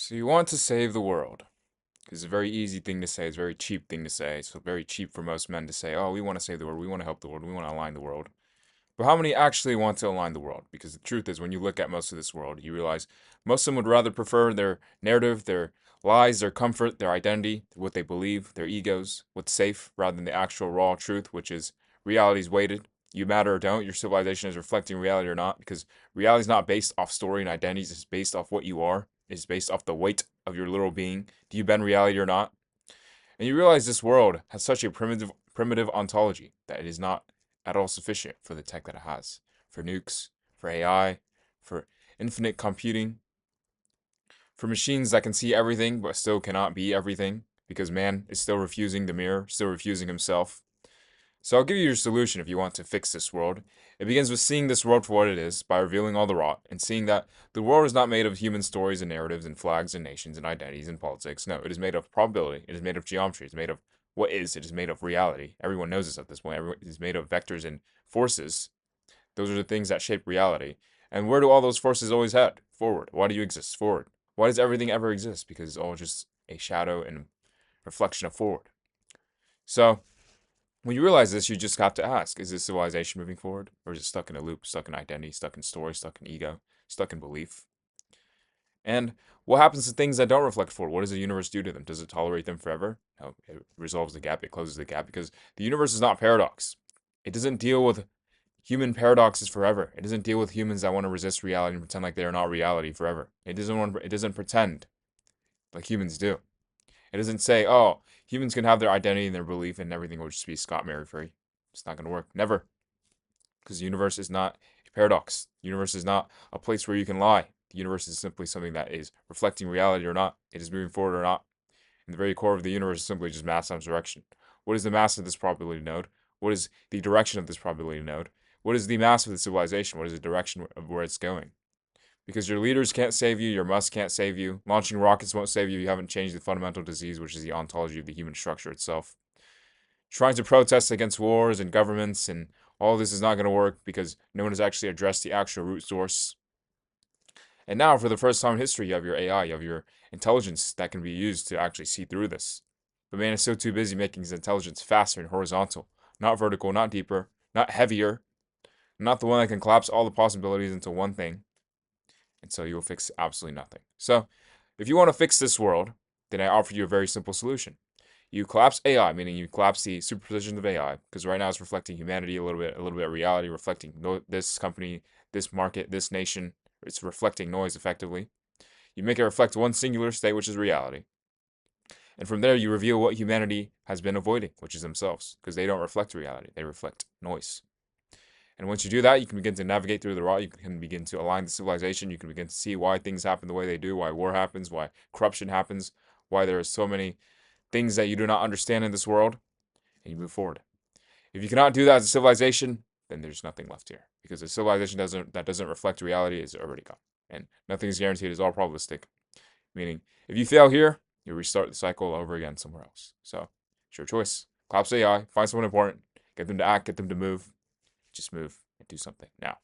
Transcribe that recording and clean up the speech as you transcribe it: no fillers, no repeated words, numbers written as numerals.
So you want to save the world. It's a very easy thing to say. It's a very cheap thing to say. It's very cheap for most men to say, oh, we want to save the world. We want to help the world. We want to align the world. But how many actually want to align the world? Because the truth is, when you look at most of this world, you realize most of them would rather prefer their narrative, their lies, their comfort, their identity, what they believe, their egos, what's safe, rather than the actual raw truth, which is reality's weighted. You matter or don't. Your civilization is reflecting reality or not, because reality is not based off story and identities. It's based off what you are. It's based off the weight of your literal being. Do you bend reality or not? And you realize this world has such a primitive ontology that it is not at all sufficient for the tech that it has. For nukes, for AI, for infinite computing, for machines that can see everything but still cannot be everything, because man is still refusing the mirror, still refusing himself. So I'll give you your solution if you want to fix this world. It begins with seeing this world for what it is, by revealing all the rot, and seeing that the world is not made of human stories and narratives and flags and nations and identities and politics. No, it is made of probability. It is made of geometry. It is made of what is. It is made of reality. Everyone knows this at this point. It is made of vectors and forces. Those are the things that shape reality. And where do all those forces always head? Forward. Why do you exist? Forward. Why does everything ever exist? Because it's all just a shadow and reflection of forward. So when you realize this, you just have to ask, is this civilization moving forward? Or is it stuck in a loop, stuck in identity, stuck in story, stuck in ego, stuck in belief? And what happens to things that don't reflect forward? What does the universe do to them? Does it tolerate them forever? No, it resolves the gap, it closes the gap, because the universe is not paradox. It doesn't deal with human paradoxes forever. It doesn't deal with humans that want to resist reality and pretend like they are not reality forever. It doesn't pretend like humans do. It doesn't say, oh, humans can have their identity and their belief and everything will just be Scott Mary free. It's not going to work. Never. Because the universe is not a paradox. The universe is not a place where you can lie. The universe is simply something that is reflecting reality or not. It is moving forward or not. And the very core of the universe is simply just mass times direction. What is the mass of this probability node? What is the direction of this probability node? What is the mass of the civilization? What is the direction of where it's going? Because your leaders can't save you, your Musk can't save you, launching rockets won't save you, you haven't changed the fundamental disease, which is the ontology of the human structure itself. Trying to protest against wars and governments and all this is not going to work because no one has actually addressed the actual root source. And now, for the first time in history, you have your AI, you have your intelligence that can be used to actually see through this. But man is still too busy making his intelligence faster and horizontal, not vertical, not deeper, not heavier, not the one that can collapse all the possibilities into one thing. And so you will fix absolutely nothing. So, if you want to fix this world, then I offer you a very simple solution. You collapse AI, meaning you collapse the superposition of AI, because right now it's reflecting humanity a little bit of reality, reflecting this company, this market, this nation. It's reflecting noise effectively. You make it reflect one singular state, which is reality. And from there, you reveal what humanity has been avoiding, which is themselves, because they don't reflect reality, they reflect noise. And once you do that, you can begin to navigate through the rot. You can begin to align the civilization. You can begin to see why things happen the way they do, why war happens, why corruption happens, why there are so many things that you do not understand in this world, and you move forward. If you cannot do that as a civilization, then there's nothing left here. Because a civilization that doesn't reflect reality is already gone. And nothing is guaranteed, it's all probabilistic. Meaning, if you fail here, you restart the cycle over again somewhere else. So, it's your choice. Collapse AI, find someone important, get them to act, get them to move. Just move and do something now.